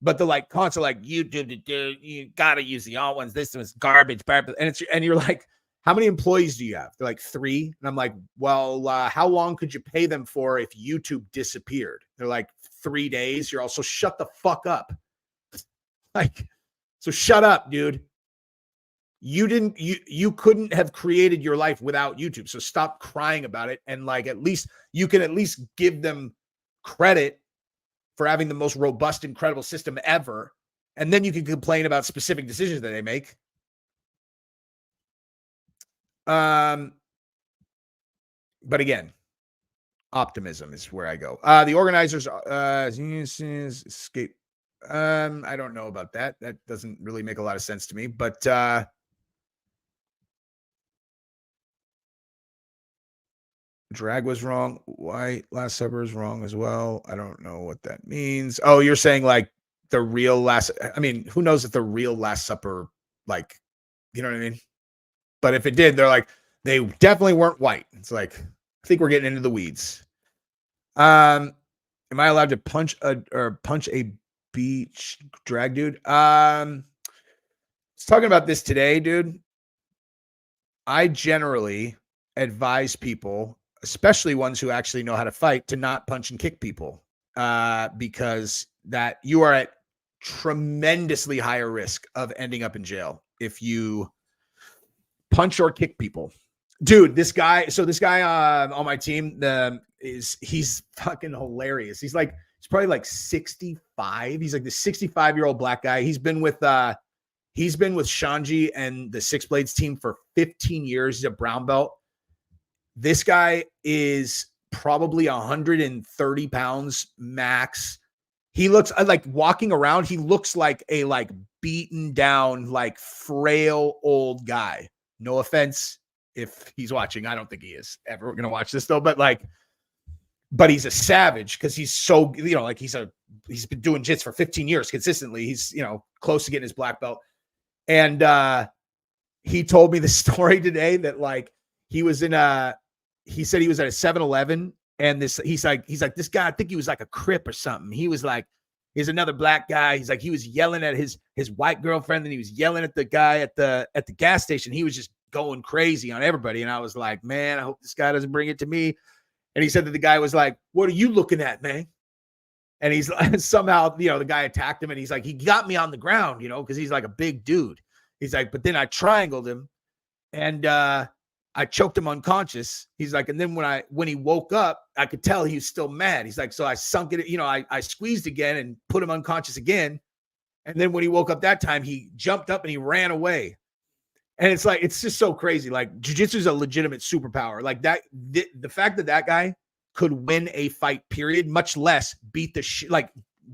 But the like constant like YouTube, you gotta use the all ones. This was garbage, and you're like, how many employees do you have? They're like 3, and I'm like, well, how long could you pay them for if YouTube disappeared? They're like 3 days. You're also shut the fuck up. Like, so shut up, dude. You couldn't have created your life without YouTube. So stop crying about it, and like at least you can at least give them credit for having the most robust, incredible system ever. And then you can complain about specific decisions that they make. But again, optimism is where I go. The organizers, escape. I don't know about that. That doesn't really make a lot of sense to me, but, drag was wrong. Why Last Supper is wrong as well. I don't know what that means. Oh, you're saying like the real last, I mean, who knows if the real Last Supper, like, you know what I mean? But if it did, they're like, they definitely weren't white. It's like, I think we're getting into the weeds. Am I allowed to punch a beach drag dude? I was talking about this today, dude. I generally advise people, especially ones who actually know how to fight, to not punch and kick people, because that you are at tremendously higher risk of ending up in jail if you punch or kick people. Dude, this guy on my team, he's fucking hilarious. He's probably like 65. He's like the 65-year-old black guy. He's been with Shanji and the Six Blades team for 15 years. He's a brown belt. This guy is probably 130 pounds max. He looks like walking around. He looks like a beaten down, frail old guy. No offense if he's watching. I don't think he is ever going to watch this though. But he's a savage because he's so, he's been doing jits for 15 years consistently. He's, close to getting his black belt. And he told me the story today that he said he was at a 7-Eleven and he's like, this guy, I think he was like a Crip or something. He was like, he's another black guy. He's like, he was yelling at his white girlfriend and he was yelling at the guy at the gas station. He was just going crazy on everybody. And I was like, man, I hope this guy doesn't bring it to me. And he said that the guy was like, what are you looking at, man? And he's somehow, the guy attacked him and he's like, he got me on the ground, because he's like a big dude. He's like, but then I triangled him and I choked him unconscious. He's like, and then when he woke up, I could tell he was still mad. He's like, so I sunk it, I squeezed again and put him unconscious again. And then when he woke up that time, he jumped up and he ran away. And it's like, it's just so crazy. Like jiu-jitsu is a legitimate superpower. Like that, the fact that guy could win a fight, period, much less beat the shit,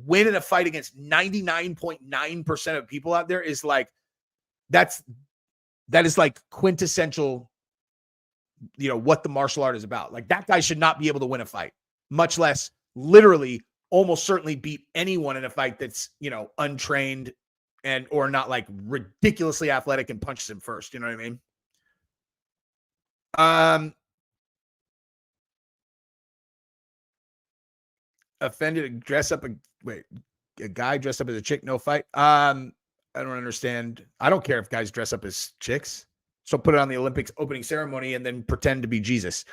win in a fight against 99.9% of people out there is like, that is like quintessential, what the martial art is about. Like that guy should not be able to win a fight, much less literally almost certainly beat anyone in a fight that's, untrained or not like ridiculously athletic and punches him first. You know what I mean? Offended, a guy dressed up as a chick, no fight. I don't understand. I don't care if guys dress up as chicks. So put it on the Olympics opening ceremony and then pretend to be Jesus.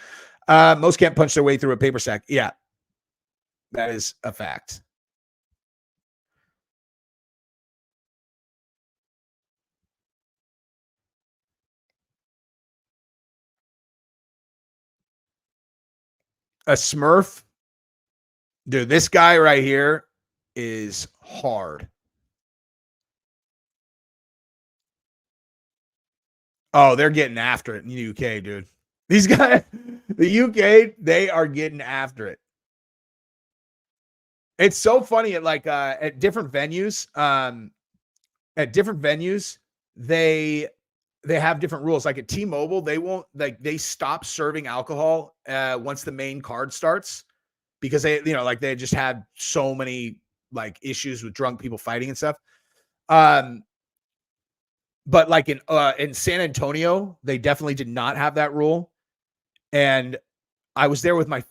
Most can't punch their way through a paper sack. Yeah, that is a fact. A Smurf? Dude, this guy right here is hard. Oh, they're getting after it in the UK, dude. These guys, the UK, they are getting after it. It's so funny at different venues. They have different rules. Like at T-Mobile, they stop serving alcohol once the main card starts because they just had so many like issues with drunk people fighting and stuff. Um, but like in San Antonio, they definitely did not have that rule. And I was there with my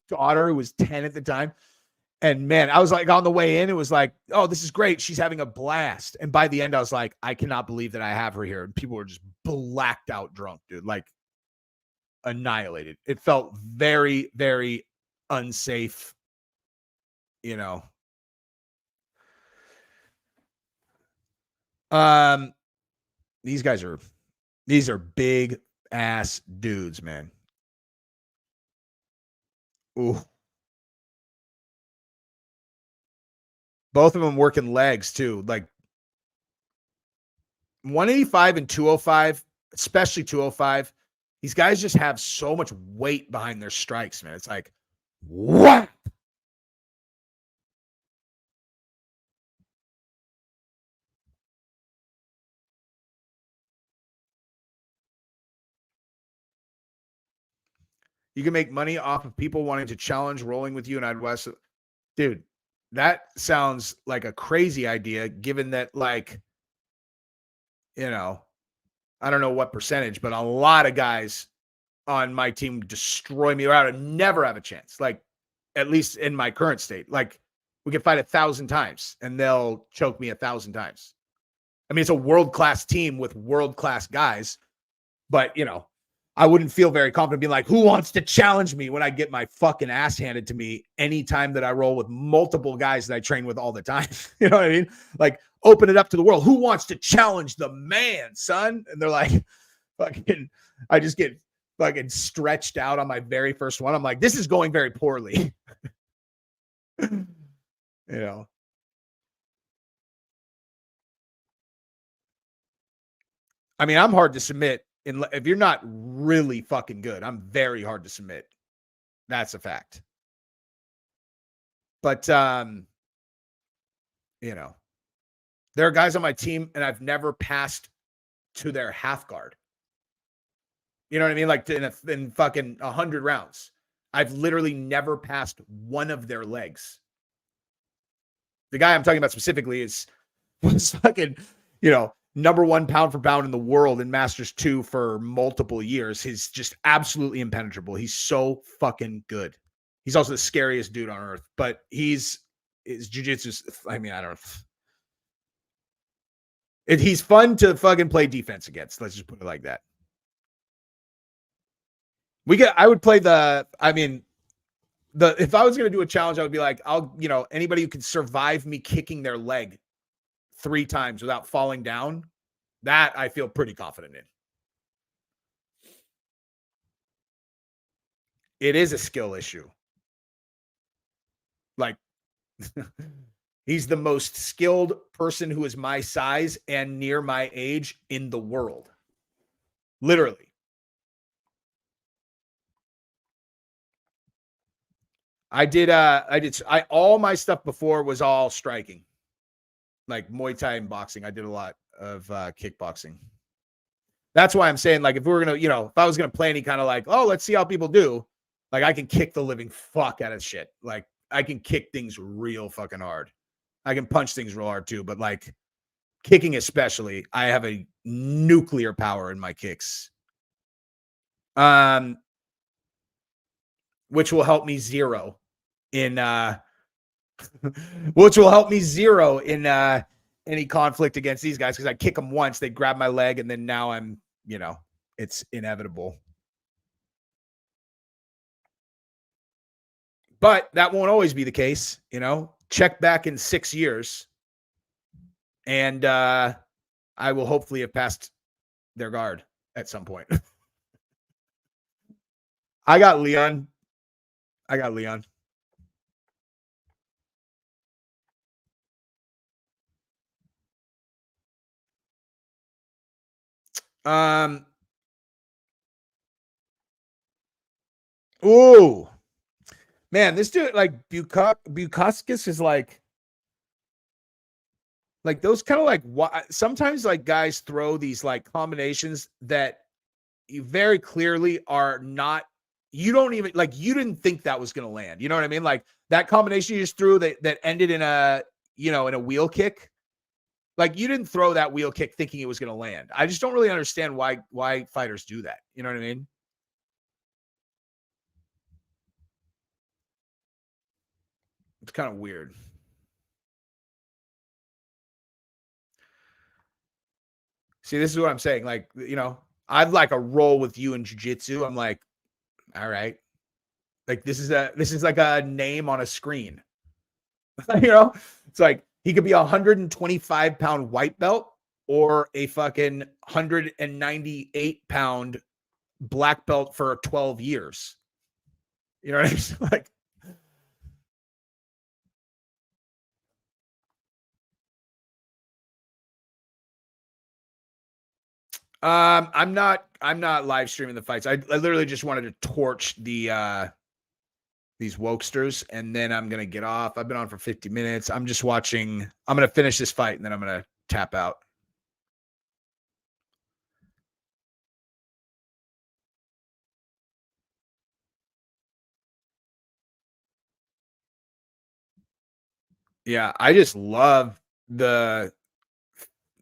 daughter, who was 10 at the time. And man, I was like on the way in, it was like, oh, this is great. She's having a blast. And by the end, I was like, I cannot believe that I have her here. And people were just blacked out drunk, dude, like annihilated. It felt very, very unsafe, you know. These are big ass dudes, man. Ooh. Both of them working legs too, like 185 and 205, especially 205. These guys just have so much weight behind their strikes, man. It's like, what? You can make money off of people wanting to challenge rolling with you and I'd West. Dude, that sounds like a crazy idea, given that, like, you know, I don't know what percentage, but a lot of guys on my team destroy me, or I would never have a chance. Like, at least in my current state, like we could fight 1,000 times and they'll choke me 1,000 times. I mean, it's a world-class team with world-class guys, but I wouldn't feel very confident being like, who wants to challenge me when I get my fucking ass handed to me anytime that I roll with multiple guys that I train with all the time. You know what I mean? Like, open it up to the world. Who wants to challenge the man, son? And they're like, fucking, I just get fucking stretched out on my very first one. I'm like, this is going very poorly. I mean, I'm hard to submit. If you're not really fucking good, I'm very hard to submit. That's a fact. But, there are guys on my team and I've never passed to their half guard. You know what I mean? Like in fucking 100 rounds, I've literally never passed one of their legs. The guy I'm talking about specifically was fucking, number one pound for pound in the world in Masters 2 for multiple years. He's just absolutely impenetrable. He's so fucking good. He's also the scariest dude on earth, but his jiu-jitsu, I mean, I don't know. He's fun to fucking play defense against. Let's just put it like that. I would play if I was going to do a challenge, I would be like, anybody who can survive me kicking their leg 3 times without falling down, that I feel pretty confident in. It is a skill issue. Like, he's the most skilled person who is my size and near my age in the world. Literally. All my stuff before was all striking. Like Muay Thai and boxing. I did a lot of kickboxing. That's why I'm saying, like, if we were going to, if I was going to play any kind of like, oh, let's see how people do, like, I can kick the living fuck out of shit. Like, I can kick things real fucking hard. I can punch things real hard too, but like kicking especially, I have a nuclear power in my kicks. Which will help me zero in any conflict against these guys, because I kick them once, they grab my leg, and then now I'm, it's inevitable. But that won't always be the case, Check back in 6 years, and I will hopefully have passed their guard at some point. I got Leon. Ooh. Man, this dude, like, Bukowskis is like those kind of like, sometimes like guys throw these like combinations that you very clearly are not, you don't even, like, you didn't think that was going to land. You know what I mean? Like that combination you just threw that ended in a in a wheel kick. Like you didn't throw that wheel kick thinking it was going to land. I just don't really understand why fighters do that. You know what I mean? It's kind of weird. See, this is what I'm saying. Like, I'd like a roll with you in jiu-jitsu. I'm like, all right. Like this is like a name on a screen. It's like he could be 125-pound white belt or a fucking 198-pound black belt for 12 years. You know what I mean? Like, I'm not live streaming the fights. I literally just wanted to torch these wokesters, and then I'm gonna get off. I've been on for 50 minutes. I'm just watching. I'm gonna finish this fight, and then I'm gonna tap out. Yeah, I just love the.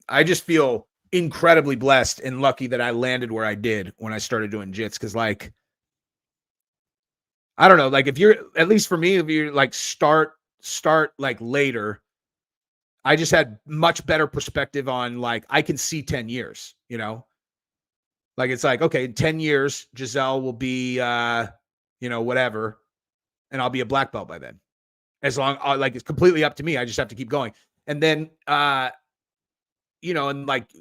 I just feel incredibly blessed and lucky that I landed where I did when I started doing jits. Because like, I don't know, like if you're at least for me, if you're like start like later, I just had much better perspective on like I can see 10 years. Like it's like, okay, in 10 years, Giselle will be whatever, and I'll be a black belt by then. As long like it's completely up to me. I just have to keep going. And then and like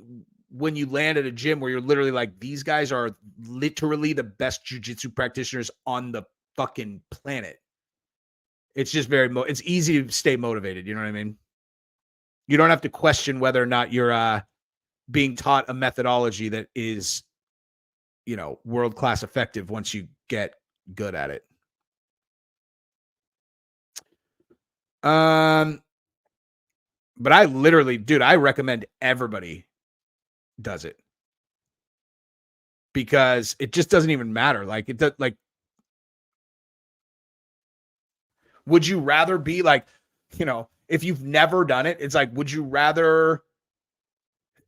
when you land at a gym where you're literally like, these guys are literally the best jujitsu practitioners on the fucking planet. It's just it's easy to stay motivated. You know what I mean? You don't have to question whether or not you're being taught a methodology that is, world class effective once you get good at it. But I literally, dude, I recommend everybody does it because it just doesn't even matter. Like it does, like, would you rather be like, if you've never done it, it's like, would you rather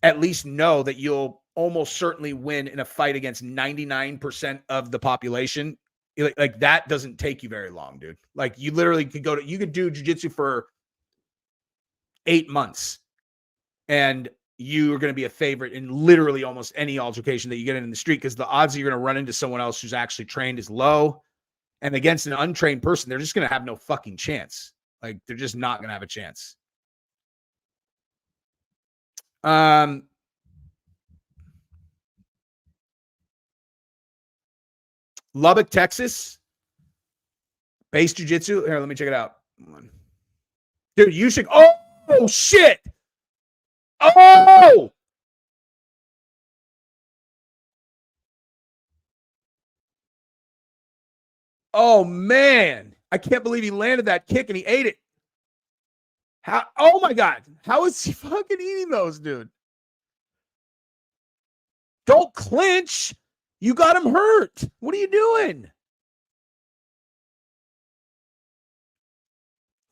at least know that you'll almost certainly win in a fight against 99% of the population? Like that doesn't take you very long, dude. Like you literally you could do jujitsu for 8 months and you are going to be a favorite in literally almost any altercation that you get in the street because the odds that you're going to run into someone else who's actually trained is low. And against an untrained person, they're just going to have no fucking chance. Like they're just not going to have a chance. Lubbock, Texas, base jiu-jitsu. Here, let me check it out. Dude, you should. Oh shit. Oh, oh man. I can't believe he landed that kick and he ate it. How? Oh my God. How is he fucking eating those, dude? Don't clinch. You got him hurt. What are you doing?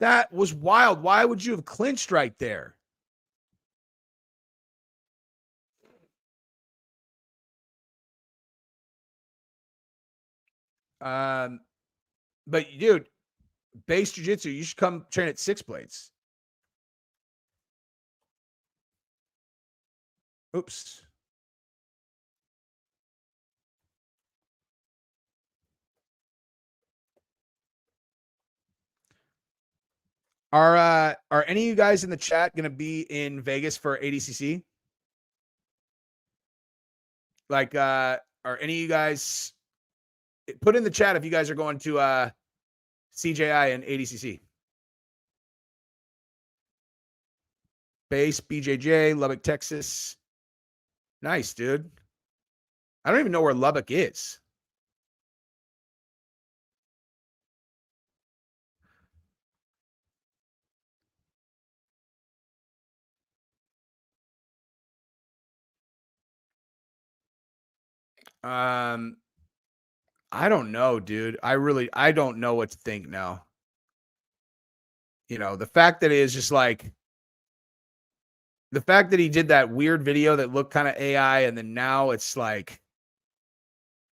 That was wild. Why would you have clinched right there? Um, but dude, base jiu-jitsu, you should come train at Six Blades. Oops. Are any of you guys in the chat gonna be in Vegas for ADCC? Like are any of you guys put in the chat if you guys are going to CJI and ADCC? Base BJJ, Lubbock, Texas. Nice, dude. I don't even know where Lubbock is. I don't know, dude. I don't know what to think now. You know, the fact that it is just like the fact that he did that weird video that looked kind of AI, and then now it's like,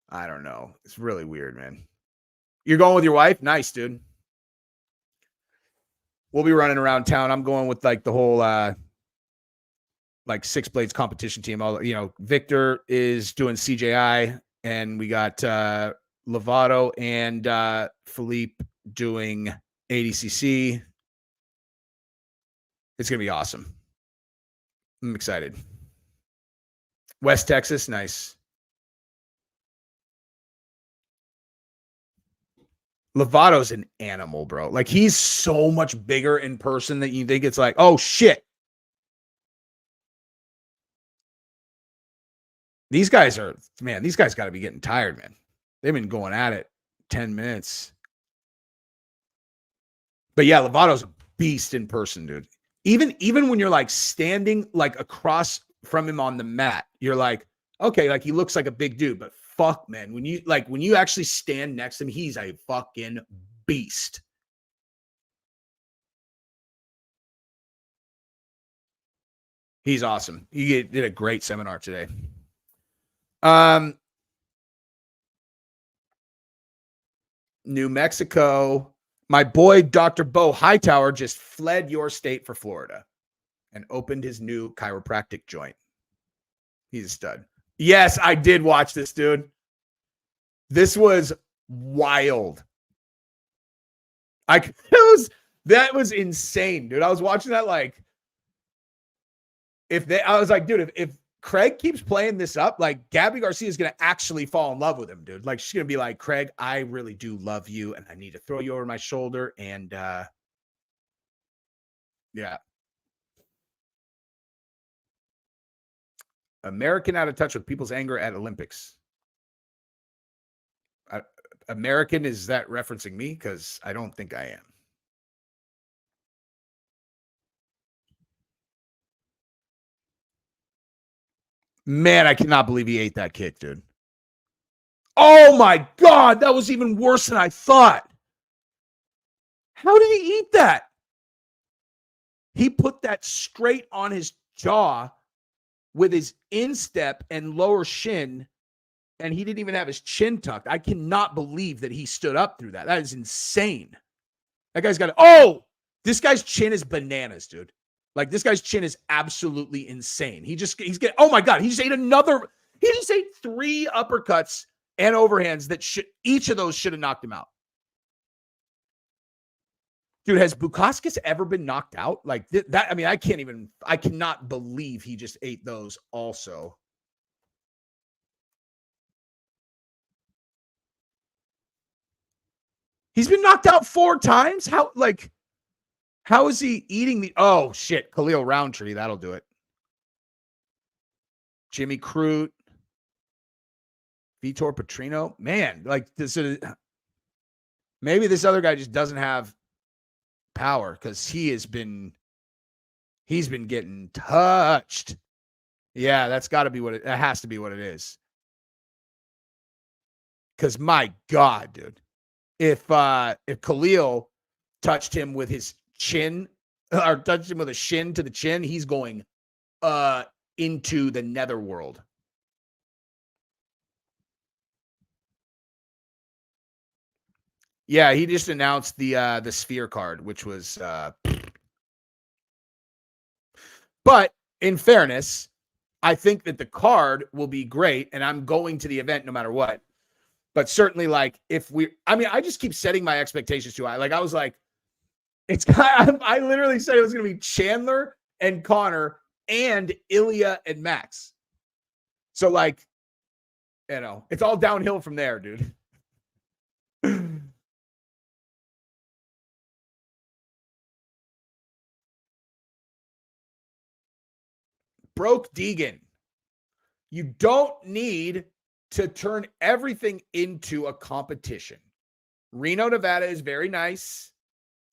I don't know. It's really weird, man. You're going with your wife? Nice, dude. We'll be running around town. I'm going with like the whole like Six Blades competition team. All Victor is doing CJI, and we got Lovato and Philippe doing ADCC. It's gonna be awesome. I'm excited. West Texas, nice. Lovato's an animal, bro. Like, he's so much bigger in person that you think it's like, oh shit. These guys got to be getting tired, man. They've been going at it 10 minutes. But yeah, Lovato's a beast in person, dude. Even when you're like standing like across from him on the mat, you're like, okay, like he looks like a big dude, but fuck, man, when you actually stand next to him, he's a fucking beast. He's awesome. He did a great seminar today. New Mexico. My boy, Dr. Bo Hightower, just fled your state for Florida and opened his new chiropractic joint. He's a stud. Yes, I did watch this, dude. This was wild. That was insane, dude. I was watching that like, I was like, dude, if Craig keeps playing this up, like Gabby Garcia is going to actually fall in love with him, dude. Like, she's going to be like, Craig, I really do love you, and I need to throw you over my shoulder. And yeah. American out of touch with people's anger at Olympics. American, is that referencing me? Because I don't think I am. Man, I cannot believe he ate that kick, dude. Oh my God, that was even worse than I thought. How did he eat that? He put that straight on his jaw with his instep and lower shin, and he didn't even have his chin tucked. I cannot believe that he stood up through that. That is insane. That guy's got this guy's chin is bananas, dude. Like, this guy's chin is absolutely insane. Oh my God, he just ate 3 uppercuts and overhands that each of those should have knocked him out. Dude, has Bukauskas ever been knocked out like that? I mean, I cannot believe he just ate those also. He's been knocked out 4 times. How is he eating oh shit, Khalil Roundtree, that'll do it. Jimmy Crute, Vitor Petrino, man, like maybe this other guy just doesn't have power, because he's been getting touched. Yeah, that has to be what it is. Because my God, dude, if Khalil touched him with his chin, or touched him with a shin to the chin, he's going into the netherworld. Yeah, he just announced the Sphere card, which was but in fairness, I think that the card will be great, and I'm going to the event no matter what. But certainly, like, I just keep setting my expectations too high. Like, I was like, I literally said it was going to be Chandler and Connor and Ilya and Max. So, like, it's all downhill from there, dude. Broke Deegan. You don't need to turn everything into a competition. Reno, Nevada is very nice,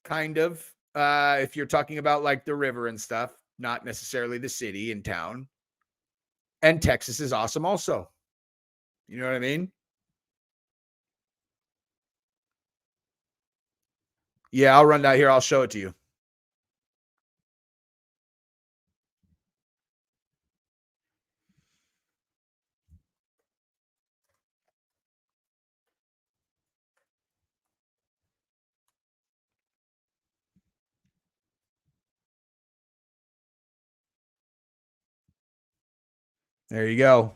kind of, if you're talking about like the river and stuff, not necessarily the city and town. And Texas is awesome also. You know what I mean? Yeah, I'll run down here. I'll show it to you. There you go.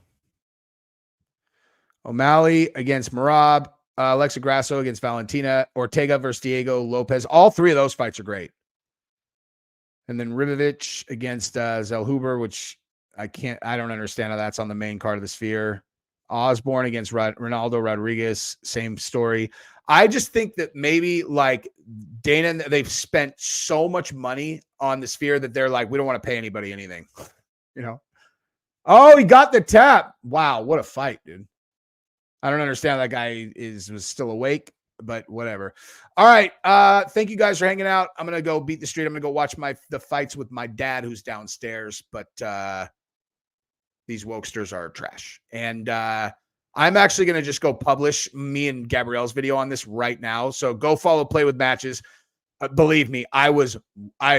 O'Malley against Marab. Alexa Grasso against Valentina. Ortega versus Diego Lopez. All three of those fights are great. And then Ribovich against Zellhuber, which I don't understand how that's on the main card of the Sphere. Osborne against Ronaldo Rodriguez, same story. I just think that maybe like Dana, they've spent so much money on the Sphere that they're like, we don't want to pay anybody anything, you know? Oh, he got the tap. Wow, what a fight, dude. I don't understand how that guy was still awake, but whatever. All right. Thank you guys for hanging out. I'm going to go beat the street. I'm going to go watch the fights with my dad who's downstairs, but these wokesters are trash. And I'm actually going to just go publish me and Gabrielle's video on this right now. So go follow Play with Matches. Believe me, I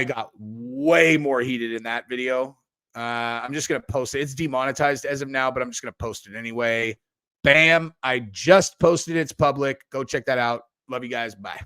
got way more heated in that video. I'm just going to post it. It's demonetized as of now, but I'm just going to post it anyway. Bam. I just posted it. It's public. Go check that out. Love you guys. Bye.